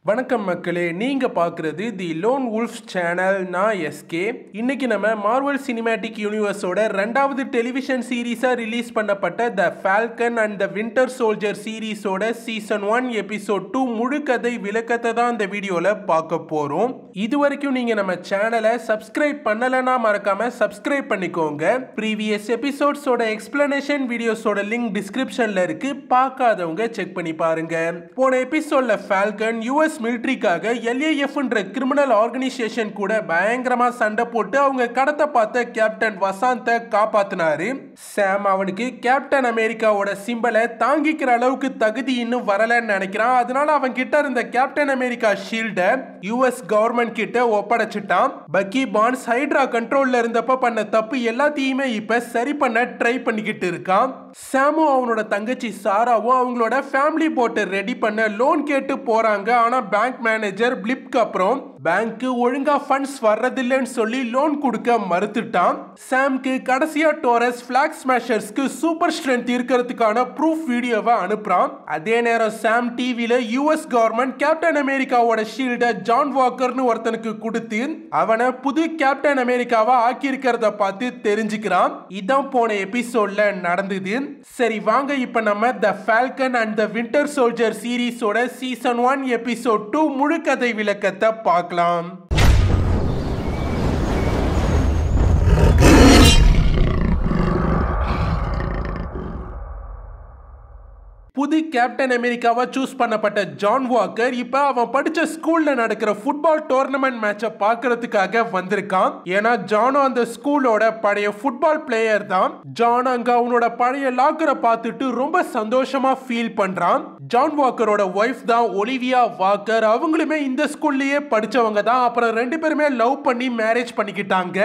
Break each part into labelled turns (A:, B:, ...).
A: வணக்கம் மக்களே, நீங்க பார்க்குறது தி லோன் வுல்ஃப்ஸ் சேனல். நான் எஸ்கே. இன்னைக்கு நம்ம மார்வல் சினிமேட்டிக் யூனிவர்ஸோட ரெண்டாவது டெலிவிஷன் சீரீஸாக ரிலீஸ் பண்ணப்பட்ட the Falcon and the Winter Soldier சீரீஸோட சீசன் 1 எபிசோட் 2 முழு கதை விளக்கத்தை தான் இந்த வீடியோவில் பார்க்க போகிறோம். இது வரைக்கும் நீங்கள் நம்ம சேனலை சப்ஸ்கிரைப் பண்ணலைன்னா மறக்காம சப்ஸ்கிரைப் பண்ணிக்கோங்க. ப்ரீவியஸ் எபிசோட்ஸோட எக்ஸ்பிளனேஷன் வீடியோஸோட லிங்க் டிஸ்கிரிப்ஷனில் இருக்கு, பார்க்காதவங்க செக் பண்ணி பாருங்க. போன எபிசோட்ல ஃபால்கன் யூஎஸ் மிலிட்டரிக்காக LAFன்ற கிரிமினல் ஆர்கனைசேஷன் கூட பயங்கரமா சண்டை போட்டு அவங்க கடத்த பார்த்த கேப்டன் வசாந்த காப்பாத்தினாரு. சாம் அவனுக்கு கேப்டன் அமெரிக்காவோட சிம்பலை தாங்கிக்கிற அளவுக்கு தகுதி இன்னும் வரலன்னு நினைக்கிறான். அதனால அவன் கிட்ட இருந்த கேப்டன் அமெரிக்கா ஷீல்ட US கவர்மெண்ட் கிட்ட ஒப்படைச்சிட்டான். பக்கி பான்ஸ் ஹைட்ரா கண்ட்ரோல்ல இருந்தப்ப பண்ண தப்பு எல்லாத்தையுமே இப்ப சரி பண்ண ட்ரை பண்ணிக்கிட்டு இருக்கான். சாமும் அவனோட தங்கச்சி சாராவும் அவங்களோட ஃபேமிலி போட்டை ரெடி பண்ண லோன் கேட்டு போறாங்க. ஆனா பேங்க் மேனேஜர் பிளிப்க்கு அப்புறம் பேங்க்கு ஒழுங்கா ஃபண்ட்ஸ் வர்றதில்லைன்னு சொல்லி லோன் கொடுக்க மறுத்துட்டான். சாம்க்கு கடைசியா டோரஸ் ஃபிளாக் ஸ்மாஷர்ஸ்க்கு சூப்பர் ஸ்ட்ரென்த் இருக்கிறதுக்கான ப்ரூஃப் வீடியோவை அனுப்புறான். அதே நேரம் சாம் டிவில US கவர்மெண்ட் கேப்டன் அமெரிக்காவோட ஷீல்ட ஜான் வாக்கர்னு ஒருத்தனுக்கு கொடுத்து அவனை புது கேப்டன் அமெரிக்காவா ஆக்கி இருக்கிறத பார்த்து தெரிஞ்சுக்கிறான். இதான் போன எபிசோட்ல நடந்தது. சரி வாங்க இப்ப நம்ம the Falcon and the Winter Soldier சீரீஸோட சீசன் 1 எபிசோட் 2 முழு கதை விளக்கத்தை பார்க்கலாம். புது கேப்டன் அமெரிக்காவா சூஸ் பண்ணப்பட்ட ஜான் வாக்கர் இப்ப அவன் படிச்ச ஸ்கூல்ல நடக்கிற ஃபுட்பால் டோர்னமெண்ட் மேட்சை பார்க்கறதுக்காக வந்திருக்கான். ஏன்னா ஜானும் அந்த ஸ்கூலோட பழைய ஃபுட்பால் பிளேயர் தான். ஜான் அங்க அவனோட பழைய லாக்கரை பார்த்துட்டு ரொம்ப சந்தோஷமா ஃபீல் பண்றான். ஜான் வாக்கரோட ஒய்ஃப் தான் ஒலிவியா வாக்கர். அவங்களுமே இந்த ஸ்கூல்லயே படிச்சவங்க தான். அப்புறம் ரெண்டு பேருமே லவ் பண்ணி மேரேஜ் பண்ணிக்கிட்டாங்க.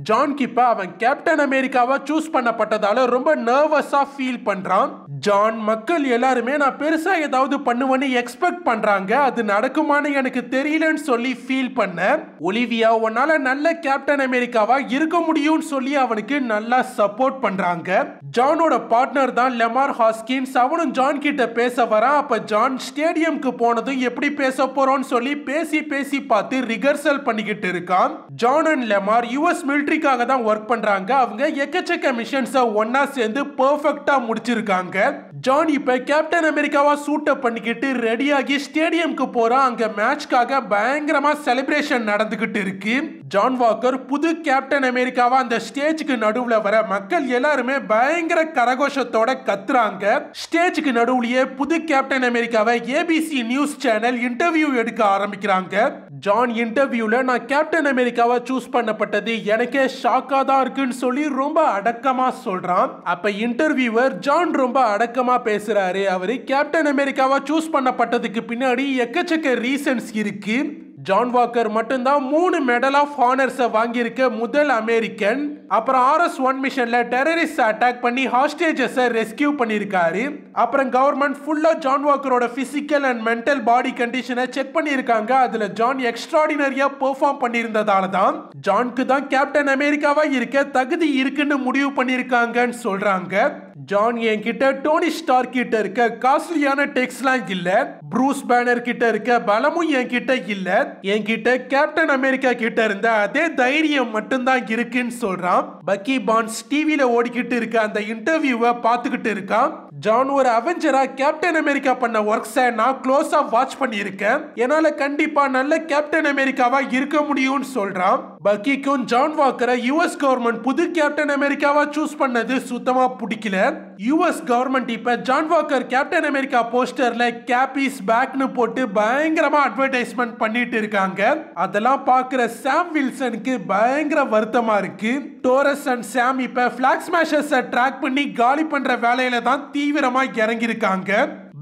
A: ஜான் இப்ப அவன் கேப்டன் அமெரிக்காவா சூஸ் பண்ணப்பட்டதால ரொம்ப நர்வஸா ஃபீல் பண்றான். ஜான் மக்கள் எல்லாருமே நான் பெருசா ஏதாவது பண்ணுவேன்னு எக்ஸ்பெக்ட் பண்றாங்க, அது நடக்குமான்னு எனக்கு தெரியலன்னு சொல்லி ஃபீல் பண்ண ஒலிவியா உன்னால நல்ல கேப்டன் அமெரிக்காவா இருக்க முடியும்னு சொல்லி அவனுக்கு நல்லா சப்போர்ட் பண்றாங்க. ஜானோட பார்ட்னர் தான் லெமார் ஹாஸ்கின்ஸ். அவனும் ஜான் கிட்ட பேச வரான். அப்ப ஜான் ஸ்டேடியம்க்கு போனதும் எப்படி பேச போறோம்னு சொல்லி பேசி பார்த்து ரிகர்சல் பண்ணிக்கிட்டு இருக்கான். ஜான் அண்ட் லெமார் US மிலிட்டரிக்காக தான் ஒர்க் பண்றாங்க. அவங்க எக்கச்சக்க மிஷன்ஸை ஒன்னா சேர்ந்து பெர்ஃபெக்ட்டா முடிச்சிருக்காங்க. ஜான் இப்ப கேப்டன் அமெரிக்காவா சூட் அப் பண்ணிக்கிட்டு ரெடியாகி ஸ்டேடியம்க்கு போறான். அங்க மேட்ச்காக பயங்கரமா செலிப்ரேஷன் நடந்துகிட்டு இருக்கு. ஜான் வாக்கர் புது கேப்டன் அமெரிக்காவா அந்த ஸ்டேஜுக்கு நடுவுல வர மக்கள் எல்லாருமே பயங்கர கரகோஷத்தோட கத்துறாங்க. ஸ்டேஜுக்கு நடுவுலயே புது கேப்டன் அமெரிக்காவை ABC நியூஸ் சேனல் இன்டர்வியூ எடுக்க ஆரம்பிக்கிறாங்க. ஜான் இன்டர்வியூல நான் கேப்டன் அமெரிக்காவா சூஸ் பண்ணப்பட்டது எனக்கே ஷாக்கா தான் இருக்குன்னு சொல்லி ரொம்ப அடக்கமா சொல்றான். அப்ப இன்டர்வியூவர் ஜான் ரொம்ப அடக்கமா பேசுறாரு. அவரு கேப்டன் அமெரிக்காவா சூஸ் பண்ணப்பட்டதுக்கு பின்னாடி எக்கச்சக்க ரீசன்ஸ் இருக்கு. ஜான் வாக்கர் மட்டும்தான் 3 மெடல் ஆஃப் ஹானர்ஸை வாங்கியிருக்க முதல் அமெரிக்கன். அப்புறம் RS-1 மிஷன்ல டெரரிஸ்ட் அட்டாக் பண்ணி ஹாஸ்டேஜஸை ரெஸ்கியூ பண்ணியிருக்காரு. அப்புறம் கவர்மெண்ட் ஃபுல்லா ஜான் வாக்கரோட பிசிக்கல் அண்ட் மென்டல் பாடி கண்டிஷனை செக் பண்ணியிருக்காங்க. அதுல ஜான் எக்ஸ்ட்ராடினரியா பெர்ஃபார்ம் பண்ணியிருந்ததால தான் ஜானுக்கு தான் கேப்டன் அமெரிக்காவா இருக்க தகுதி இருக்குன்னு முடிவு பண்ணியிருக்காங்கன்னு சொல்றாங்க. ஜான் என்கிட்ட டோனி ஸ்டார்க் கிட்ட இருக்க காஸ்ட்லியான டெக்ஸ்லாம் இல்ல, ப்ரூஸ் பேனர் கிட்ட இருக்க பலமும் என்கிட்ட இல்ல, என்கிட்ட கேப்டன் அமெரிக்கா கிட்ட இருந்த அதே தைரியம் மட்டும்தான் இருக்குன்னு சொல்றான். பக்கி பான்ஸ் டிவில ஓடிக்கிட்டு இருக்க அந்த இன்டர்வியூவை பார்த்துக்கிட்டு இருக்கான். ஜான் ஒரு அவெஞ்சரா கேப்டன் அமெரிக்கா பண்ண ஒர்க்ஸை நான் க்ளோஸா வாட்ச் பண்ணியிருக்கேன், என்னால கண்டிப்பா நல்ல கேப்டன் அமெரிக்காவா இருக்க முடியும்னு சொல்றான். பக்கிக்கும் ஜான் வாக்கரை US கவர்மெண்ட் புது கேப்டன் அமெரிக்காவா சூஸ் பண்ணது சுத்தமா பிடிக்கல. US கவர்மெண்ட் இப்ப ஜான் வாக்கர் கேப்டன் அமெரிக்கா போஸ்டர்ல கேப் இஸ் பேக்னு போட்டு பயங்கரமா அட்வர்டைஸ்மெண்ட் பண்ணிட்டு இருக்காங்க. அதெல்லாம் பார்க்கிற சாம் வில்சனுக்கு பயங்கர வருத்தமா இருக்கு. டோரஸ் அண்ட் சாம் இப்ப ஃபிளாக் ஸ்மாஷர்ஸை ட்ராக் பண்ணி காலி பண்ற வேலையில தான் தீவிரமா இறங்கி இருக்காங்க.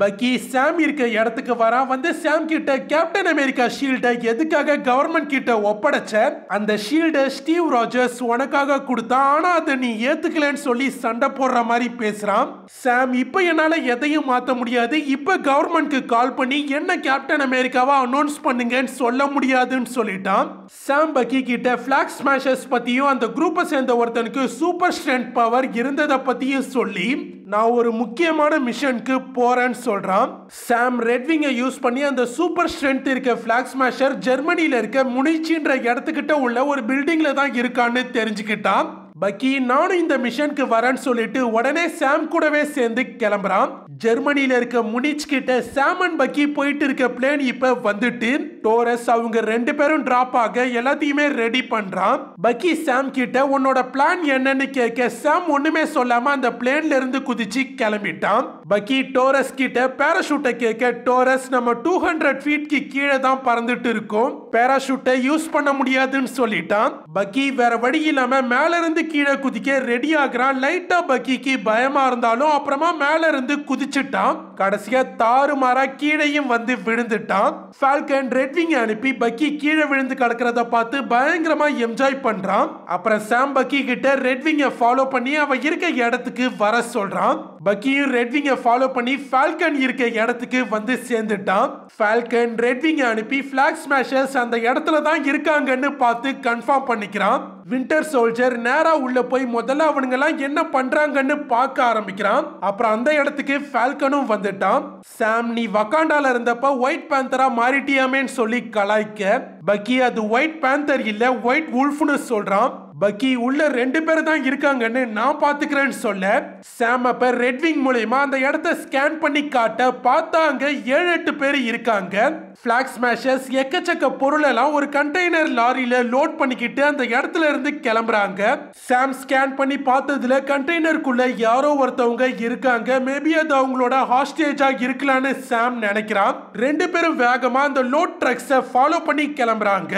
A: பக்கி சாம் இருக்க இடத்துக்கு வரா. வந்து சாம் கிட்ட கேப்டன் அமெரிக்கா ஷீல்டை எதுக்காக கவர்மெண்ட் கிட்ட ஒப்படைச்ச, அந்த ஷீல்டை ஸ்டீவ் ராஜர்ஸ் உனக்காக கொடுத்தான், ஆனா அதை நீ ஏத்துக்கலன்னு சொல்லி சண்டை போடுற மாதிரி பேசுறான். சாம் இப்ப என்னால எதையும் மாத்த முடியாது, இப்ப கவர்மெண்ட்க்கு கால் பண்ணி என்ன கேப்டன் அமெரிக்காவா அனௌன்ஸ் பண்ணுங்கன்னு சொல்ல முடியாதுன்னு சொல்லிட்டான். சாம் பக்கி கிட்ட ஃபிளாக் ஸ்மாஷர்ஸ் பத்தியும் அந்த குரூப்பை சேர்ந்த ஒருத்தனுக்கு சூப்பர் ஸ்ட்ரென்த் பவர் இருந்ததை பத்தியும் சொல்லி நான் ஒரு முக்கியமான மிஷனுக்கு போறேன்னு சொல்றான். சாம் ரெட்விங்கை யூஸ் பண்ணி அந்த சூப்பர் ஸ்ட்ரென்த் இருக்க பிளாக் ஸ்மாஷர் ஜெர்மனில இருக்க முனிச்சின்ற இடத்துக்கிட்ட உள்ள ஒரு பில்டிங்ல தான் இருக்கான்னு தெரிஞ்சுக்கிட்டான். பக்கி நானும் இந்த மிஷனுக்கு வரேன்னு சொல்லிட்டு உடனே சாம் கூடவே சேர்ந்து கிளம்புறான். ஜெர்மனில இருக்க முனிச் கிட்ட சாம் அண்ட் பக்கி போயிட்டு இருக்க பிளேன் இப்ப வந்துட்டு டோரஸ் அவங்க ரெண்டு பேரும் டிராப் ஆக எல்லாத்தையுமே ரெடி பண்றான். பக்கி சாம் கிட்ட உன்னோட பிளான் என்னன்னு கேட்க சாம் ஒண்ணுமே சொல்லாம அந்த பிளேன்ல இருந்து குதிச்சு கிளம்பிட்டான். பக்கி டோரஸ் கிட்ட பேராஷூட்டை கேட்க டோரஸ் நம்ம 200 ஃபீட்க்கு கீழே தான் பறந்துட்டு இருக்கோம், பேராஷூட்டை யூஸ் பண்ண முடியாதுன்னு சொல்லிட்டான். பக்கி வேற வழி இல்லாம மேல இருந்து கீழே குதிக்க ரெடி ஆகுறான். லைட்டா பக்கிக்கு பயமா இருந்தாலும் அப்புறமா மேல இருந்து குதிச்சுட்டான். கடைசியா தாறுமாறா கீழையும் வந்து விழுந்துட்டான். ஃபால்கன் ரெட்விங் அனுப்பி பக்கி கீழே விழுந்து கிடக்கிறத பார்த்து பயங்கரமா என்ஜாய் பண்றான். அப்புறம் சாம் பக்கி கிட்ட ரெட்விங்கை ஃபாலோ பண்ணி அவ இருக்க இடத்துக்கு வர சொல்றான். பக்கியும் ரெட்விங்கை ஃபாலோ பண்ணி ஃபால்கன் இருக்க இடத்துக்கு வந்து சேர்ந்துட்டான். ஃபால்கன் ரெட்விங்கை அனுப்பி பிளாக் ஸ்மாஷர்ஸ் அந்த இடத்துல தான் இருக்காங்கன்னு பார்த்து கன்ஃபார்ம் பண்ணிக்கிறான். வின்டர் சோல்ஜர் நேரா உள்ள போய் முதல்ல அவனுங்க எல்லாம் என்ன பண்றாங்கன்னு பார்க்க ஆரம்பிக்கிறான். அப்புறம் அந்த இடத்துக்கு ஃபால்கனும் வந்துட்டான். சாம் நீ வகாண்டால இருந்தப்ப ஒயிட் பேந்தரா மாறிட்டியாமேன்னு சொல்லி கலாய்க்க பக்கி அது ஒயிட் பேந்தர் இல்ல ஒயிட் வுல்ஃப்னு சொல்றான். பக்கி உள்ள ரெண்டு பேர் தான் இருக்காங்கன்னு நான் பாத்துக்கிறேன்னு சொல்ல சாம் அப்ப ரெட்விங் மூலமா அந்த இடத்தை ஸ்கேன் பண்ணி காட்ட பார்த்தா அங்க 7-8 பேர் இருக்காங்க. பிளாக் ஸ்மாஷர்ஸ் எக்கச்சக்க பொருள் எல்லாம் ஒரு கண்டெய்னர் லாரியில லோட் பண்ணிக்கிட்டு அந்த இடத்துல இருந்து கிளம்புறாங்க. சாம் ஸ்கேன் பண்ணி பார்த்ததுல கண்டெய்னருக்குள்ள யாரோ ஒருத்தவங்க இருக்காங்க. மேபி அது அவங்களோட ஹாஸ்டேஜா இருக்கலாம்னு சாம் நினைக்கிறான். ரெண்டு பேரும் வேகமா அந்த லோட் ட்ரக்ஸை ஃபாலோ பண்ணி கிளம்புறாங்க.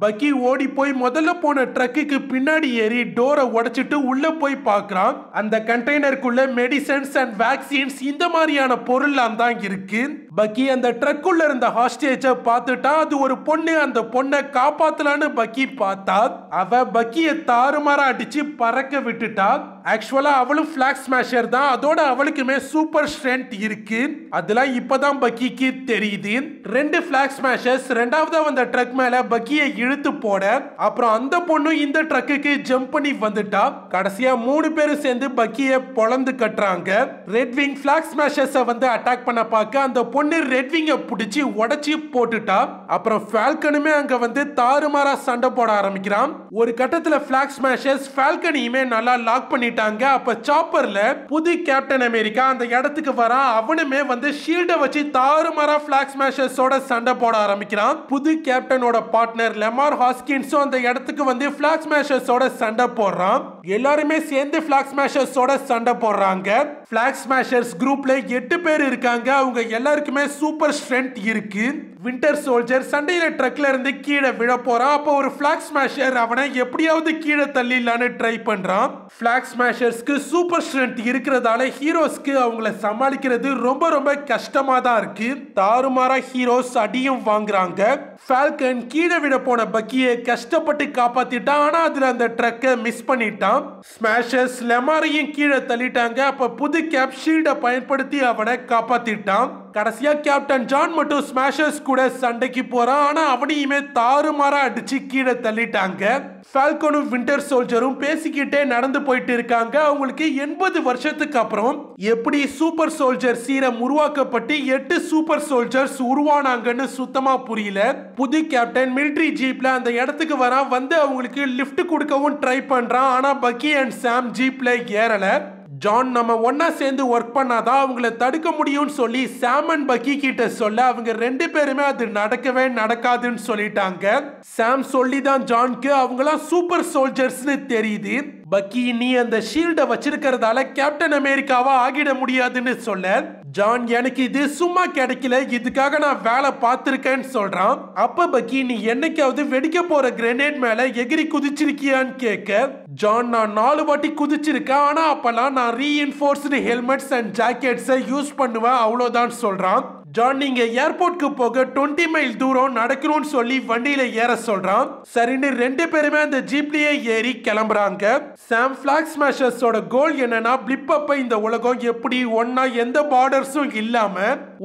A: பக்கி ஓடி போய் முதல்ல போன ட்ரக்குக்கு பின்னாடி ஏறி டோரை உடைச்சிட்டு உள்ள போய் பார்க்கறான். அந்த கண்டெய்னருக்குள்ள மெடிசன்ஸ் அண்ட் வேக்சின்ஸ் இந்த மாதிரியான பொருள்லாம் தான் இருக்கு. பக்கி அந்த ட்ரக்குள்ள இருந்த ஹாஸ்டேஜை பார்த்துட்டா அது ஒரு பொண்ணு. அந்த பொண்ணை காப்பாத்தலான்னு பக்கி பார்த்தா அவ பக்கியை தாறுமாறா அடிச்சு பறக்க விட்டுட்டா. ஆக்சுவலா அவளும் பிளாக் ஸ்மாஷர் தான், அதோட அவளுக்குமே சூப்பர் ஸ்ட்ரென்த் இருக்கு. அதெல்லாம் இப்பதான் பக்கிக்கு தெரியுது. ரெண்டு பிளாக் ஸ்மாஷர்ஸ் ரெண்டாவதா வந்த ட்ரக் மேல பக்கியை இழுத்து போட அப்புறம் அந்த பொண்ணு இந்த ட்ரக்குக்கு ஜம்ப் பண்ணி வந்துட்டா. கடைசியா 3 பேரும் சேர்ந்து பக்கியை பொளந்து கட்டுறாங்க. ரெட்விங் பிளாக் ஸ்மாஷர்ஸை வந்து அட்டாக் பண்ண பார்க்க அந்த பொண்ணு ரெட்விங்கை பிடிச்சி உடைச்சி போட்டுட்டா. அப்புறம் ஃபால்கனுமே அங்க வந்து தாறுமாறா சண்டை போட ஆரம்பிக்கிறான். ஒரு கட்டத்துல பிளாக் ஸ்மாஷர்ஸ் ஃபால்கனையுமே நல்லா லாக் பண்ணிட்டாங்க. அப்ப சாப்பர்ல புது கேப்டன் அமெரிக்கா அந்த இடத்துக்கு வரான். அவனுமே வந்து ஷீல்டை வச்சு தாறுமாறா பிளாக் ஸ்மாஷர்ஸோட சண்டை போட ஆரம்பிக்கிறான். புது கேப்டனோட பார்ட்னர் லெமார் ஹாஸ்கின்ஸும் அந்த இடத்துக்கு வந்து பிளாக் ஸ்மாஷர்ஸோட சண்டை போடுறான். எல்லாருமே சேர்ந்து பிளாக் ஸ்மாஷர்ஸோட சண்டை போடுறாங்க. பிளாக் ஸ்மாஷர்ஸ் குரூப்ல 8 பேர் இருக்காங்க. அவங்க எல்லாருக்குமே சூப்பர் ஸ்ட்ரென்த் இருக்கு. வின்டர் சோல்ஜர் சண்டையில ட்ரக்ல இருந்து கீழே விழ போறான். அப்போ ஒரு பிளாக் ஸ்மாஷர் அவனை எப்படியாவது கீழே தள்ளிடலான்னு ட்ரை பண்றான். பிளாக் ஸ்மாஷர்ஸ்க்கு சூப்பர் ஸ்ட்ரென்த் இருக்கிறதால ஹீரோஸ்க்கு அவங்கள சமாளிக்கிறது ரொம்ப ரொம்ப கஷ்டமா தான் இருக்கு. தாறுமாறா ஹீரோஸ் அடியும் வாங்குறாங்க. ஃபால்கன் கீழே விட போன பக்கியை கஷ்டப்பட்டு காப்பாத்திட்டான். ஆனா அதுல அந்த ட்ரக்கை மிஸ் பண்ணிட்டான். ஸ்மாஷர்ஸ் லெமாரையும் கீழே தள்ளிட்டாங்க. அப்ப புது கேப் ஷீல்டை பயன்படுத்தி அவனை காப்பாத்திட்டான். கடைசியா கேப்டன் ஜான் மட்டும் ஸ்மாஷர்ஸ் கூட சண்டைக்கு போறான். ஆனா அவனையுமே தாறுமாறா அடிச்சு கீழே தள்ளிட்டாங்க. ஃபால்கனும் வின்டர் சோல்ஜரும் பேசிக்கிட்டே நடந்து போயிட்டு இருக்காங்க. அவங்களுக்கு 80 வருஷத்துக்கு அப்புறம் எப்படி சூப்பர் சோல்ஜர் சீரம் உருவாக்கப்பட்டு 8 சூப்பர் சோல்ஜர்ஸ் உருவானாங்கன்னு சுத்தமா புரியல. புது கேப்டன் மிலிட்டரி ஜீப்ல அந்த இடத்துக்கு வரா. வந்து அவங்களுக்கு லிஃப்ட் கொடுக்கவும் ட்ரை பண்றான். ஆனா பக்கி அண்ட் சாம் ஜீப்ல ஏறல. ஜான் நம்ம ஒன்னா சேர்ந்து ஒர்க் பண்ணாதான் அவங்கள தடுக்க முடியும்னு சொல்லி சாம் அண்ட் பக்கி கிட்ட சொல்ல அவங்க ரெண்டு பேருமே அது நடக்கவே நடக்காதுன்னு சொல்லிட்டாங்க. சாம் சொல்லிதான் ஜான்க்கு அவங்களாம் சூப்பர் சோல்ஜர்ஸ்னு தெரியுது. பக்கி நீ அந்த ஷீல்டை வச்சிருக்கிறதால கேப்டன் அமெரிக்காவா ஆகிட முடியாதுன்னு சொல்ல ஜான் எனக்கு இது சும்மா கிடைக்கல, இதுக்காக நான் வேலை பார்த்திருக்கேன்னு சொல்றான். அப்ப பக்கி நீ என்னைக்காவது வெடிக்க போற கிரெனேட் மேல எகிரி குதிச்சிருக்கியான்னு கேட்க ஜான் நான் 4 வாட்டி குதிச்சிருக்கேன். ஆனா அப்பெல்லாம் நான் ரீஇன்ஃபோர்ஸ்டு ஹெல்மெட்ஸ் அண்ட் ஜாக்கெட்ஸை யூஸ் பண்ணுவேன் அவ்வளோதான் சொல்றான். ஜான் நீங்க ஏர்போர்ட்க்கு போக 20 மைல் தூரம் நடக்கணும்னு சொல்லி வண்டியில ஏற சொல்றான். சரின்னு ரெண்டு பேருமே அந்த ஜீப்லயே ஏறி கிளம்புறாங்க. சாம் பிளாக் ஸ்மாஷர்ஸோட கோல் என்னன்னா பிளிப் அப்ப இந்த உலகம் எப்படி ஒன்னா எந்த பார்டர்ஸும் இல்லாம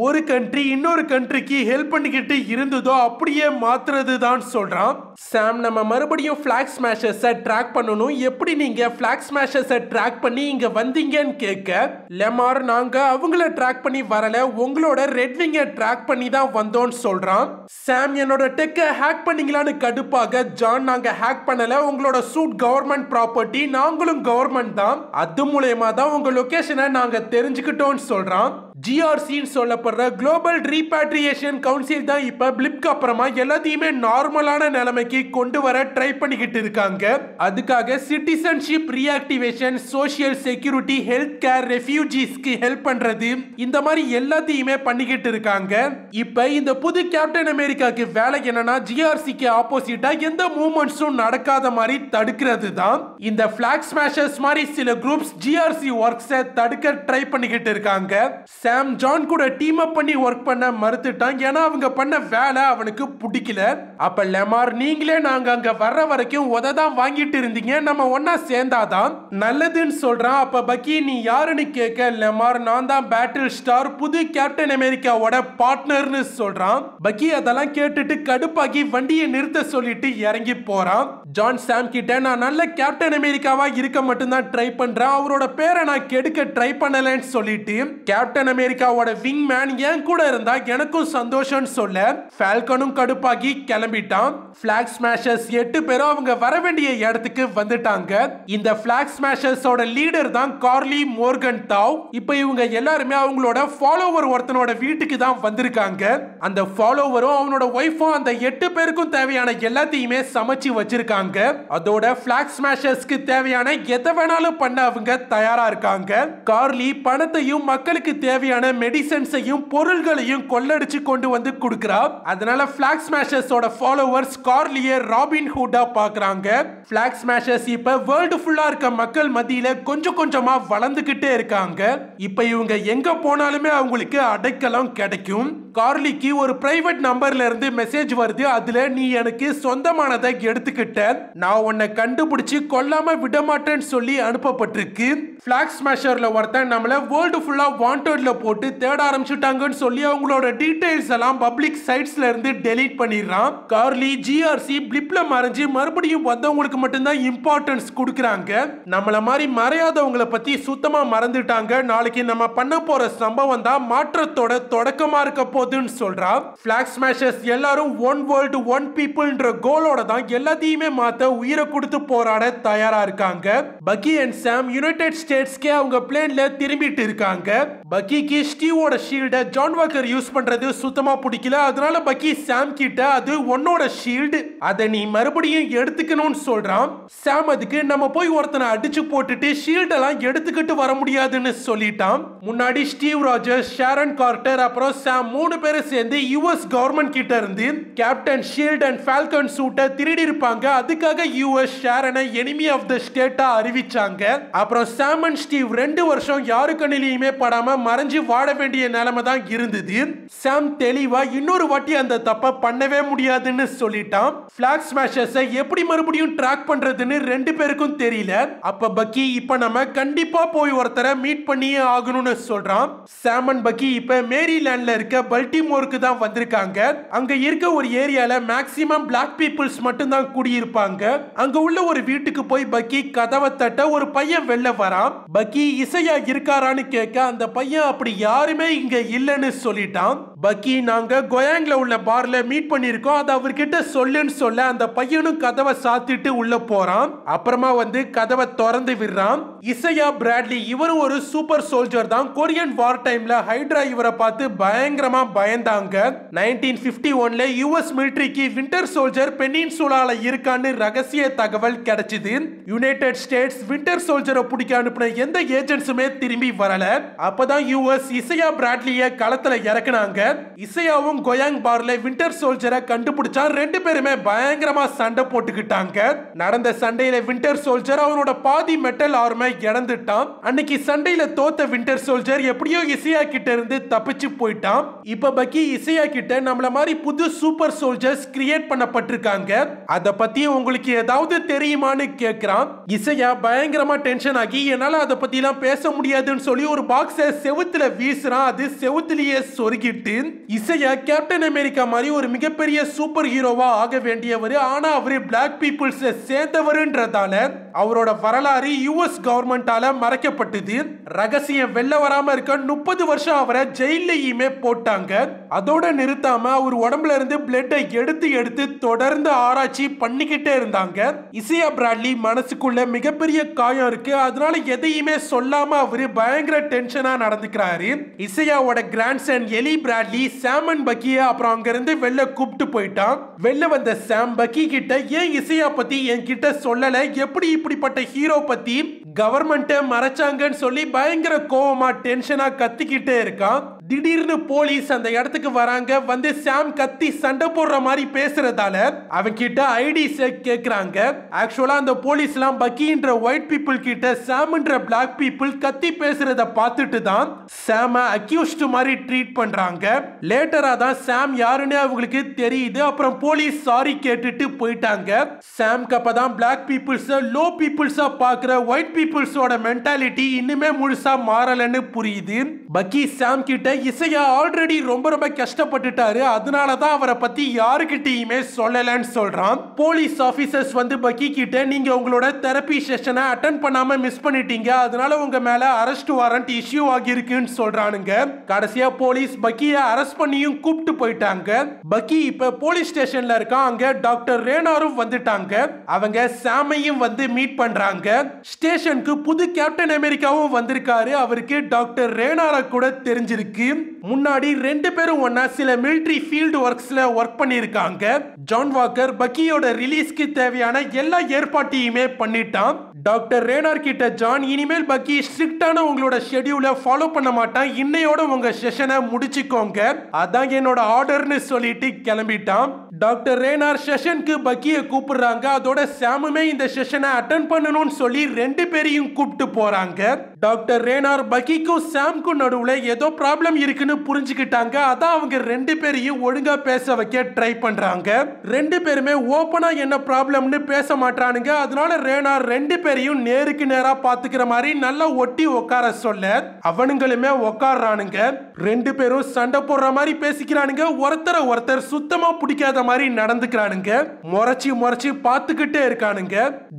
A: ஒரு கண்ட்ரி இன்னொரு கண்ட்ரிக்கு ஹெல்ப் பண்ணிக்கிட்டு இருந்ததோ அப்படியே மாத்துறது தான் சொல்றான். சாம் நம்ம மறுபடியும் பிளாக் ஸ்மாஷர்ஸை ட்ராக் பண்ணணும், எப்படி நீங்க பிளாக் ஸ்மாஷர்ஸை ட்ராக் பண்ணி இங்க வந்தீங்கன்னு கேட்க லெமார் நாங்க அவங்கள ட்ராக் பண்ணி வரல, உங்களோட ரெட் விங்கை ட்ராக் பண்ணி தான் வந்தோம்னு சொல்றான். சாம் என்னோட டெக்கை ஹேக் பண்ணீங்களான்னு கடுப்பாக ஜான் நாங்க ஹேக் பண்ணல, உங்களோட சூட் கவர்மெண்ட் ப்ராப்பர்ட்டி, நாங்களும் கவர்மெண்ட் தான், அது மூலமா தான் உங்க லொகேஷனை நாங்க தெரிஞ்சுக்கிட்டோம்னு சொல்றான். ஜிஆர்சின்னு சொல்லப்படுற குளோபல் ரீபேட்ரியேஷன் கவுன்சில் தான் இப்ப பிளிப்க்கு அப்புறமா எல்லாத்தையுமே நார்மலான நிலைமைக்கு கொண்டு வர ட்ரை பண்ணிக்கிட்டு இருக்காங்க. அதுக்காக citizenship reactivation, social security, health care, ரெஃப்யூஜிஸ்க்கு ஹெல்ப் பண்றது, இந்த மாதிரி எல்லாத்தையுமே பண்ணிக்கிட்டு இருக்காங்க. இப்ப இந்த புது கேப்டன் அமெரிக்காக்கு வேலை என்னன்னா ஜிஆர்சிக்கு ஆப்போசிட்டா எந்த மூவ்மெண்ட்ஸும் நடக்காத மாதிரி தடுக்கிறது தான். இந்த பிளாக் ஸ்மாஷர்ஸ் மாதிரி சில குரூப்ஸ் ஜிஆர்சி ஒர்க்ஸை தடுக்க ட்ரை பண்ணிக்கிட்டு இருக்காங்க. சாம் ஜான் கூட டீம் அப் பண்ணி ஒர்க் பண்ண மறுத்துட்டான், ஏன்னா அவங்க பண்ண வேலை அவனுக்கு பிடிக்கல. அப்ப லெமார் நீங்களே நாங்க அங்க வர்ற வரைக்கும் உததான் வாங்கிட்டு இருந்தீங்க, நம்ம ஒன்னா சேர்ந்தாதான் நல்லதுன்னு சொல்றான். அப்ப பக்கி நீ யாருன்னு கேட்க லெமார் நான் தான் பேட்டில் ஸ்டார், புது கேப்டன் அமெரிக்காவோட பார்ட்னர்னு சொல்றான். பக்கி அதெல்லாம் கேட்டுட்டு கடுப்பாகி வண்டியை நிறுத்த சொல்லிட்டு இறங்கி போறான். ஜான் சாம் கிட்ட நான் நல்ல கேப்டன் அமெரிக்காவா இருக்க மட்டும்தான் ட்ரை பண்றேன், அவரோட பேரை நான் கெடுக்க ட்ரை பண்ணலன்னு சொல்லிட்டு கேப்டன் அமெரிக்காவோட விங் மேன் என் கூட இருந்தா எனக்கும் சந்தோஷம் சொல்ல ஃபால்கனும் கடுப்பாகி கிளம்பிட்டான். பிளாக் ஸ்மாஷர்ஸ் 8 பேரும் அவங்க வர வேண்டிய இடத்துக்கு வந்துட்டாங்க. இந்த பிளாக் ஸ்மாஷர்ஸோட லீடர் தான் கார்லி மோர்கன் தாவ். இப்போ இவங்க எல்லாருமே அவங்களோட ஃபாலோவர் ஒருத்தனோட வீட்டுக்கு தான் வந்திருக்காங்க. அந்த ஃபாலோவரும் அவனோட ஒய்ஃபும் அந்த 8 பேருக்கும் தேவையான எல்லாத்தையுமே சமைச்சு வச்சிருக்காங்க. அதோட பிளாக் ஸ்மாஷர்ஸ்க்கு தேவையான எதை வேணாலும் பண்ண அவங்க தயாரா இருக்காங்க. கார்லி பணத்தையும் மக்களுக்கு தேவையான மெடிசன்ஸையும் பொருள்களையும் கொள்ளடிச்சு கொண்டு வந்து கொடுக்கிறா. அதனால பிளாக் ஸ்மாஷர்ஸோட ஃபாலோவர்ஸ் கார்லியை ராபின் ஹுட்டா பார்க்கறாங்க. பிளாக் ஸ்மாஷர்ஸ் இப்ப வேர்ல்டு ஃபுல்லா இருக்க மக்கள் மத்தியில கொஞ்சம் கொஞ்சமா வளர்ந்துகிட்டே இருக்காங்க. இப்ப இவங்க எங்க போனாலுமே அவங்களுக்கு அடைக்கலம் கிடைக்கும். கார்லிக்கு ஒரு பிரைவேட் நம்பர்ல இருந்து மெசேஜ் வருது, அதுல நீ எனக்கு சொந்தமானதை எடுத்துக்கிட்ட, நான் உன்னை கண்டுபிடிச்சு கொல்லாம விட மாட்டேன்னு சொல்லி அனுப்பப்பட்டிருக்கு. பிளாக் ஸ்மாஷர்ல ஒருத்தன் நம்மள வேர்ல்டு ஃபுல்லா வாண்டட்ல போட்டு தேட ஆரம்பிச்சுட்டாங்கன்னு சொல்லி அவங்களோட டீடைல்ஸ் எல்லாம் பப்ளிக் சைட்ஸ்ல இருந்து டெலீட் பண்ணிடுறான். கார்லி ஜிஆர்சி பிளிப்ல மறைஞ்சு மறுபடியும் வந்தவங்களுக்கு மட்டும்தான் இம்பார்ட்டன்ஸ் கொடுக்கறாங்க. நம்மள மாதிரி மறையாதவங்கள பத்தி சுத்தமா மறந்துட்டாங்க. நாளைக்கு நம்ம பண்ண போற சம்பவம் தான் மாற்றத்தோட தொடக்கமா இருக்க போகுதுன்னு சொல்றா. பிளாக் ஸ்மாஷர்ஸ் எல்லாரும் ஒன் வேர்ல்டு ஒன் பீப்புள்ன்ற கோலோட தான் எல்லாத்தையுமே மாத்த உயிரை கொடுத்து போராட தயாரா இருக்காங்க. பக்கி அண்ட் சாம் யுனைடெட் ஸ்டேட்ஸ்க்கே அவங்க பிளேன்ல திரும்பிட்டு இருக்காங்க. பக்கிக்கு ஸ்டீவோட ஷீல்டை ஜான் வாக்கர் யூஸ் பண்றது சுத்தமா பிடிக்கல. அதனால பக்கி சாம் கிட்ட அது உன்னோட ஷீல்டு, அதை நீ மறுபடியும் எடுத்துக்கணும்னு சொல்றான். சாம் அதுக்கு நம்ம போய் ஒருத்தனை அடிச்சு போட்டுட்டு ஷீல்ட் எல்லாம் எடுத்துக்கிட்டு வர முடியாதுன்னு சொல்லிட்டான். முன்னாடி ஸ்டீவ் ராஜர்ஸ், ஷாரன் கார்ட்டர் அப்புறம் சாம் 3 பேரும் சேர்ந்து யுஎஸ் கவர்மெண்ட் கிட்ட இருந்து கேப்டன் ஷீல்ட் அண்ட் ஃபால்கன் சூட்டை திருடி இருப்பாங்க. அதுக்காக யுஎஸ் ஷாரனை எனிமி ஆஃப் த ஸ்டேட்டா அறிவிச்சாங்க. அப்புறம் சாம் அண்ட் ஸ்டீவ் 2 வருஷம் யாரு கண்ணிலையுமே படாம மறைஞ்சு வாழ வேண்டிய நிலைமை தான் இருந்தது. சாம் தெளிவா இன்னொரு வாட்டி அந்த தப்ப பண்ணவே முடியாதுன்னு சொல்லிட்டான். பிளாக் ஸ்மாஷர்ஸை எப்படி மறுபடியும் ட்ராக் பண்றதுன்னு 2 பேருக்கும் தெரியல. அப்ப பக்கி இப்ப நம்ம கண்டிப்பா போய் ஒருத்தரை மீட் பண்ணியே ஆகணும்னு சொல்றான். சாம் அண்ட் பக்கி இப்ப மேரிலாண்ட்ல இருக்க பல்டிமோருக்கு தான் வந்திருக்காங்க. அங்க இருக்க ஒரு ஏரியால மேக்ஸிமம் பிளாக் பீப்புள்ஸ் மட்டும் தான் குடியிருப்பாங்க. அங்க உள்ள ஒரு வீட்டுக்கு போய் பக்கி கதவை தட்ட ஒரு பையன் வெளில வரான். பக்கி இசையா இருக்காரான்னு கேட்க அந்த பையன் அப்படி யாருமே இங்க இல்லைன்னு சொல்லிட்டான். பக்கி நாங்க கோயாங்ல உள்ள பார்ல மீட் பண்ணிருக்கோம், அது அவர்கிட்ட சொல்லுன்னு சொல்ல அந்த பையனும் கதவை சாத்திட்டு உள்ள போறான். அப்புறமா வந்து கதவை திறந்து விடுறான். இசையா பிராட்லி இவரும் ஒரு சூப்பர் சோல்ஜர் தான். கொரியன் வார் டைம்ல ஹைட்ரா இவரை பார்த்து பயங்கரமா பயந்தாங்க. 1951ல யுஎஸ் மிலிட்டரிக்கு வின்டர் சோல்ஜர் பெனின்சுலால இருக்கான்னு ரகசிய தகவல் கிடைச்சது. யுனைடெட் ஸ்டேட்ஸ் வின்டர் சோல்ஜரை பிடிக்க அனுப்பின எந்த ஏஜென்ட்ஸுமே திரும்பி வரல. அப்பதான் யுஎஸ் இசையா பிராட்லிய களத்துல இறக்குனாங்க. இசையாவும் கோயாங் பார்ல வின்டர் சோல்ஜரை கண்டுபிடிச்சா 2 பேருமே பயங்கரமா சண்டை போட்டுக்கிட்டாங்க. நடந்த சண்டையில வின்டர் சோல்ஜர் அவனோட பாதி மெட்டல் ஆர்மை இழந்துட்டான். அன்னைக்கு சண்டையில தோத்த வின்டர் சோல்ஜர் எப்படியோ இசையா கிட்ட இருந்து தப்பிச்சு போயிட்டான். இப்ப பக்கி இசையா கிட்ட நம்மள மாதிரி புது சூப்பர் சோல்ஜர்ஸ் கிரியேட் பண்ணப்பட்டிருக்காங்க, அத பத்தி உங்களுக்கு ஏதாவது தெரியுமான்னு கேக்குறான். இசையா பயங்கரமா டென்ஷன் ஆகி என்னால அத பத்தி எல்லாம் பேச முடியாதுன்னு சொல்லி ஒரு பாக்ஸை செவுத்துல வீசுறான். அது செவுத்திலேயே சொருகிட்டு இசையா கேப்டன் அமெரிக்கா மாதிரி ஒரு மிகப்பெரிய சூப்பர் ஹீரோவா ஆக வேண்டியவர். ஆனா அவரு பிளாக் பீப்புள்ஸ் சேர்ந்தவருன்றதால அவரோட வரலாறு யுஎஸ் கவர்மெண்டால மறைக்கப்பட்டது. ரகசியம் வெளில வராம இருக்க 30 வருஷம் அவரை ஜெயிலையுமே போட்டாங்க. அதோட நிறுத்தாம அவர் உடம்புல இருந்து பிளட்டை எடுத்து எடுத்து தொடர்ந்து ஆராய்ச்சி பண்ணிக்கிட்டே இருந்தாங்க. இசையா பிராட்லி மனசுக்குள்ள மிகப்பெரிய காயம் இருக்கு. அதனால எதையுமே சொல்லாம அவரு பயங்கர டென்ஷனா நடந்துக்கிறாரு. இசையாவோட கிராண்ட்சன் எலி பிராட்லி சாம் அண்ட் பக்கிய அப்புறம் அங்க இருந்து வெளில கூப்பிட்டு போயிட்டான். வெளில வந்த சாம் பக்கி கிட்ட ஏன் இசையா பத்தி என்கிட்ட சொல்லல, எப்படி இப்படிப்பட்ட ஹீரோ பத்தி கவர்மெண்ட் மறைச்சாங்கன்னு சொல்லி பயங்கர கோவமா டென்ஷனா கத்திக்கிட்டே இருக்கான். திடீர்னு போலீஸ் அந்த இடத்துக்கு வராங்க. வந்து சாம் கத்தி சண்டை போடுற மாதிரி பேசுறதால அவன் கிட்ட ஐடிஸ் கேக்குறாங்க. ஆக்சுவலா அந்த போலீஸ் எல்லாம் பக்கின்ற ஒயிட் பீப்புள் கிட்ட சாம்ன்ற பிளாக் பீப்புள் கத்தி பேசுறத பார்த்துட்டு தான் சாம அக்யூஸ்ட் மாதிரி ட்ரீட் பண்றாங்க. லேட்டரா தான் சாம் யாருன்னு அவங்களுக்கு தெரியுது. அப்புறம் போலீஸ் சாரி கேட்டுட்டு போயிட்டாங்க. சாம்க்கு அப்பதான் பிளாக் பீப்புள்ஸ் லோ பீப்புள்ஸா பாக்குற ஒயிட் பீப்புள்ஸோட மென்டாலிட்டி இன்னுமே முழுசா மாறலன்னு புரியுது. பக்கி சாம் கிட்ட இசையா ஆல்ரெடி ரொம்ப ரொம்ப கஷ்டப்பட்டுட்டாரு, அதனாலதான் அவரை பத்தி யாருக்கிட்டையுமே சொல்லலன்னு சொல்றான். போலீஸ் ஆபீசர்ஸ் வந்து பக்கி கிட்ட நீங்க உங்களோட தெரப்பி செஷனை அட்டெண்ட் பண்ணாம மிஸ் பண்ணிட்டீங்க, அதனால உங்க மேல அரெஸ்ட் வாரண்ட் இஷ்யூ ஆகியிருக்குன்னு சொல்றானுங்க. கடைசியா போலீஸ் பக்கிய அரெஸ்ட் பண்ணியும் கூப்பிட்டு போயிட்டாங்க. பக்கி இப்ப போலீஸ் ஸ்டேஷன்ல இருக்கான். அங்க டாக்டர் ரேனாரும் வந்துட்டாங்க. அவங்க சாமையும் வந்து மீட் பண்றாங்க. ஸ்டேஷனுக்கு புது கேப்டன் அமெரிக்காவும் வந்திருக்காரு. அவருக்கு டாக்டர் ரேனார கூட தெரிஞ்சிருக்கு. முன்னாடி 2 பேரும் ஒன்னா சில மிலிட்டரி ஃபீல்ட் ஒர்க்ஸ்ல ஒர்க் பண்ணிருக்காங்க. ஜான் வாக்கர் பக்கியோட ரிலீஸ்க்கு தேவையான எல்லா ஏற்பாட்டையுமே பண்ணிட்டான். டாக்டர் ரேனார் கிட்ட ஜான் இனிமேல் பக்கி ஸ்ட்ரிக்டான உங்களோட ஷெட்யூலை ஃபாலோ பண்ண மாட்டான், இன்னையோட உங்க செஷனை முடிச்சுக்கோங்க, அதான் என்னோட ஆர்டர்னு சொல்லிட்டு கிளம்பிட்டான். டாக்டர் ரேனார் செஷனுக்கு பக்கியை கூப்பிடுறாங்க. அதோட சாமுமே இந்த செஷனை அட்டெண்ட் பண்ணணும்னு சொல்லி 2 பேரையும் கூப்பிட்டு போறாங்க. டாக்டர் ரேனார் பக்கிக்கும் சாம்க்கும் நடுவுல ஏதோ ப்ராப்ளம் இருக்குன்னு புரிஞ்சுக்கிட்டாங்க. அதான் அவங்க 2 பேரையும் ஒழுங்கா பேச வைக்க ட்ரை பண்றாங்க. 2 பேருமே ஓபனா என்ன ப்ராப்ளம்னு பேச மாட்டானுங்க. அதனால ரேனார் 2 பேரையும் நேருக்கு நேரா பாத்துக்கிற மாதிரி நல்லா ஒட்டி உட்கார சொல்ல அவனுங்களுமே உட்கார்றானுங்க. 2 பேரும் சண்டை போடுற மாதிரி பேசிக்கிறானுங்க. ஒருத்தரை ஒருத்தர் சுத்தமா பிடிக்காத மாதிரி நடந்துக்கிறானுங்க. முறைச்சி முறைச்சி பார்த்துக்கிட்டே இருக்கானுங்க.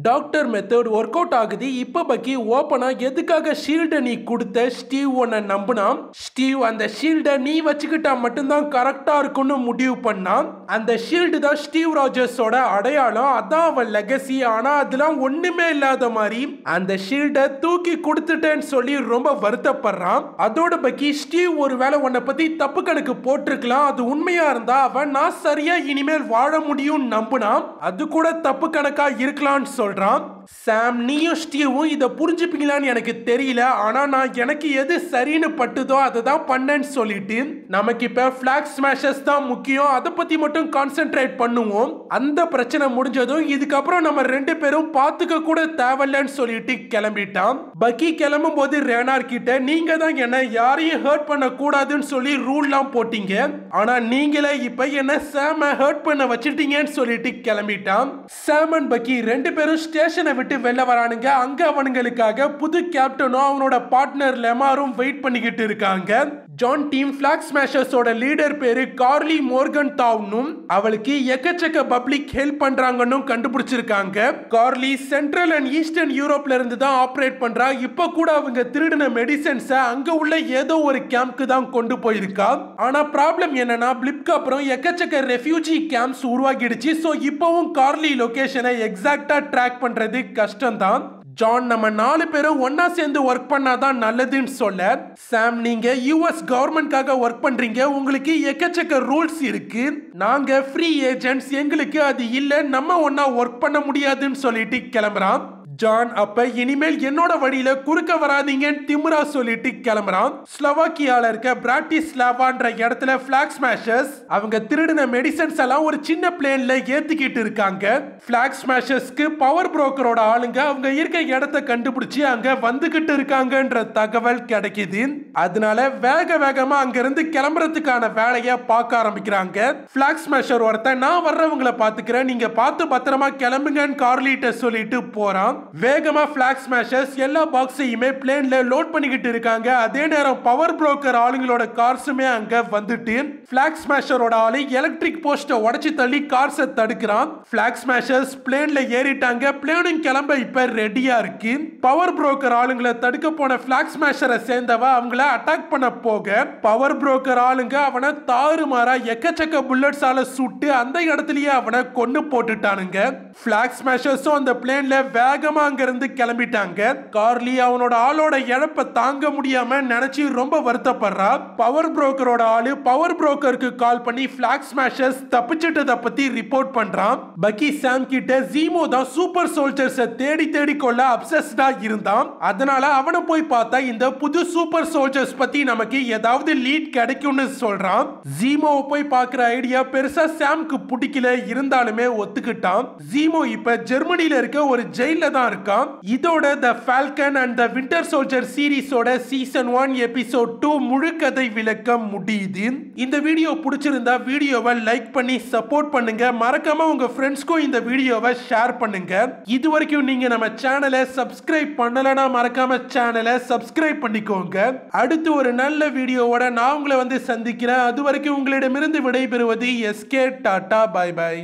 A: டாக்டர் மெத்தட் ஒர்க் அவுட் ஆகுது. இப்ப பக்கி ஓபனா எதுக்காக ஷீல்ட நீ கொடுத்த ஸ்டீவ் உன்னை நம்பினா, ஸ்டீவ் அந்த ஷீல்ட நீ வச்சுக்கிட்டா மட்டும்தான் கரெக்டா இருக்கும்னு முடிவு பண்ணான். அந்த ஷீல்டு தான் ஸ்டீவ் ராஜர்ஸோட அடையாளம், அதான் அவன் லெகசி. ஆனா அதெல்லாம் ஒண்ணுமே இல்லாத மாதிரி அந்த ஷீல்ட தூக்கி கொடுத்துட்டேன்னு சொல்லி ரொம்ப வருத்தப்படுறான். அதோட பக்கி ஸ்டீவ் ஒருவேளை உன்னை பத்தி தப்பு கணக்கு போட்டிருக்கலாம், அது உண்மையா இருந்தா அவன் நான் சரியா இனிமேல் வாழ முடியும் நம்பினான், அது கூட தப்பு கணக்கா இருக்கலாம்னு சொல்றான். சாம் நீயும் ஸ்டீவும் இதை புரிஞ்சுப்பீங்களான்னு எனக்கு தெரியல, ஆனா நான் எனக்கு எது சரின்னு பட்டுதோ அதை தான் பண்ணேன்னு சொல்லிட்டு நமக்கு இப்ப பிளாக் ஸ்மாஷர்ஸ் தான் முக்கியம், அதை பத்தி மட்டும் கான்சென்ட்ரேட் பண்ணுவோம். அந்த பிரச்சனை முடிஞ்சதும் இதுக்கப்புறம் நம்ம 2 பேரும் பார்த்துக்க கூட தேவையில்லைன்னு சொல்லிட்டு கிளம்பிட்டான். பக்கி கிளம்பும் போது ரேனார் கிட்ட நீங்க தான் என்ன யாரையும் ஹர்ட் பண்ண கூடாதுன்னு சொல்லி ரூல்லாம் போட்டீங்க, ஆனா நீங்களே இப்ப என்ன சாம ஹர்ட் பண்ண வச்சிட்டீங்கன்னு சொல்லிட்டு கிளம்பிட்டான். சாம் அண்ட் பக்கி 2 பேரும் ஸ்டேஷனை விட்டு வெளில வரானுங்க. அங்க அவனுங்களுக்காக புது கேப்டனும் அவனோட பார்ட்னர் லெமாரும் வெயிட் பண்ணிக்கிட்டு இருக்காங்க. ஜான் டீம் பிளாக் ஸ்மாஷர்ஸோட லீடர் பேரு கார்லி மோர்கன் டவுனும் அவளுக்கு எக்கச்சக்க பப்ளிக் ஹெல்ப் பண்றாங்கன்னு கண்டுபிடிச்சிருக்காங்க. கார்லி சென்ட்ரல் அண்ட் ஈஸ்டர்ன் யூரோப்ல இருந்து தான் ஆபரேட் பண்றா. இப்ப கூட அவங்க திருடின மெடிசன்ஸ் அங்க உள்ள ஏதோ ஒரு கேம்ப்க்கு தான் கொண்டு போயிருக்கா. ஆனா ப்ராப்ளம் என்னன்னா பிளிப்க்கு அப்புறம் எக்கச்சக்க ரெஃப்யூஜி கேம்ப்ஸ் உருவாகிடுச்சு. சோ இப்பவும் கார்லி லொகேஷனை எக்ஸாக்ட்டா ட்ராக் பண்றது கஷ்டம் தான். ஜான் நம்ம 4 பேரும் ஒன்னா சேர்ந்து ஒர்க் பண்ணாதான் நல்லதுன்னு சொல்ல, சாம் நீங்க யுஎஸ் கவர்மெண்ட்காக ஒர்க் பண்றீங்க, உங்களுக்கு எக்கச்சக்க ரூல்ஸ் இருக்கு, நாங்க ஃப்ரீ ஏஜென்ட்ஸ், எங்களுக்கு அது இல்ல, நம்ம ஒன்னா ஒர்க் பண்ண முடியாதுன்னு சொல்லிட்டு கிளம்புறான். ஜான் அப்ப இனிமேல் என்னோட வழியில குறுக்க வராதீங்கன்னு திமிரா சொல்லிட்டு கிளம்புறான். ஸ்லோவாக்கியால இருக்க பிராட்டிஸ்லாவான்ற இடத்துல பிளாக் ஸ்மாஷர்ஸ் அவங்க திருடின மெடிசன்ஸ் எல்லாம் ஒரு சின்ன பிளேன்ல ஏத்திக்கிட்டு இருக்காங்க. பிளாக் ஸ்மாஷர்ஸ்க்கு பவர் புரோக்கரோட ஆளுங்க அவங்க இருக்க இடத்தை கண்டுபிடிச்சு அங்க வந்துகிட்டு இருக்காங்கன்ற தகவல் கிடைக்குது. அதனால வேக வேகமா அங்க இருந்து கிளம்புறதுக்கான வேலையை பார்க்க ஆரம்பிக்கிறாங்க. பிளாக் ஸ்மாஷர் ஒருத்தன் நான் வர்றவங்களை பாத்துக்கிறேன், நீங்க பார்த்து பத்திரமா கிளம்புங்கன்னு கார்லிட்ட சொல்லிட்டு போறான். வேகமா பிளாக் ஸ்மாஷர்ஸ் எல்லா பாக்ஸையுமே பிளேன்ல லோட் பண்ணிக்கிட்டு இருக்காங்க. அதே நேரம் பவர் புரோக்கர் ஆளுங்களோட கார்ஸுமே அங்க வந்துட்டு பிளாக் ஸ்மாஷரோட ஆளு எலக்ட்ரிக் போஸ்ட உடைச்சு தள்ளி கார்ஸை தடுக்கிறான். Black Smashers பிளேன்ல ஏறிட்டாங்க. பிளேனும் கிளம்ப இப்ப ரெடியா இருக்கு. பவர் புரோக்கர் ஆளுங்களை தடுக்க போன பிளாக் ஸ்மாஷரை சேர்ந்தவ அவங்கள அட்டாக் பண்ண போக பவர் புரோக்கர் ஆளுங்க அவனை தாறுமாறா எக்கச்சக்க புல்லட்ஸால சுட்டு அந்த இடத்துலயே அவனை கொன்னு போட்டுட்டானுங்க. பிளாக் ஸ்மாஷர்ஸும் அந்த பிளேன்ல வேகமா அங்க இருந்து கிளம்பிட்டாங்க. கார்லி அவனோட ஆளோட இழப்ப தாங்க முடியாம நினைச்சு ரொம்ப வருத்தப்படுறா. பவர் புரோக்கரோட ஆளு பவர் புரோக்கருக்கு கால் பண்ணி பிளாக் ஸ்மாஷர்ஸ் தப்பிச்சிட்டத பத்தி ரிப்போர்ட் பண்றான். பக்கி சாம் கிட்ட ஜீமோ தான் சூப்பர் சோல்ஜர்ஸை தேடி தேடி கொள்ள அப்சஸ்டா இருந்தான். அதனால அவனை போய் பார்த்தா இந்த புது சூப்பர் சோல்ஜர்ஸ் பத்தி நமக்கு ஏதாவது லீட் கிடைக்கும்னு சொல்றான். ஜீமோவை போய் பார்க்கிற ஐடியா பெருசா சாம்க்கு பிடிக்கல, இருந்தாலுமே ஒத்துக்கிட்டான். ஜீமோ இப்ப ஜெர்மனில இருக்க ஒரு ஜெயில தான் இருக்கான். இதோட the Falcon and the Winter Soldier சீரிஸோட சீசன் 1 எபிசோட் 2 முழு கதை விளக்கம் முடியுது. இந்த வீடியோ பிடிச்சிருந்தா வீடியோவை லைக் பண்ணி சப்போர்ட் பண்ணுங்க. மறக்காம உங்க ஃப்ரெண்ட்ஸ்க்கும் இந்த வீடியோவை ஷேர் பண்ணுங்க. இது வரைக்கும் நீங்க நம்ம சேனலை சப்ஸ்கிரைப் பண்ணலனா மறக்காம சேனலை சப்ஸ்கிரைப் பண்ணிக்கோங்க. அடுத்து ஒரு நல்ல வீடியோவோட நான் உங்களை வந்து சந்திக்கிறேன். அது வரைக்கும் உங்களிடமிருந்து விடைபெறுவது எஸ்கே. Tata, by by.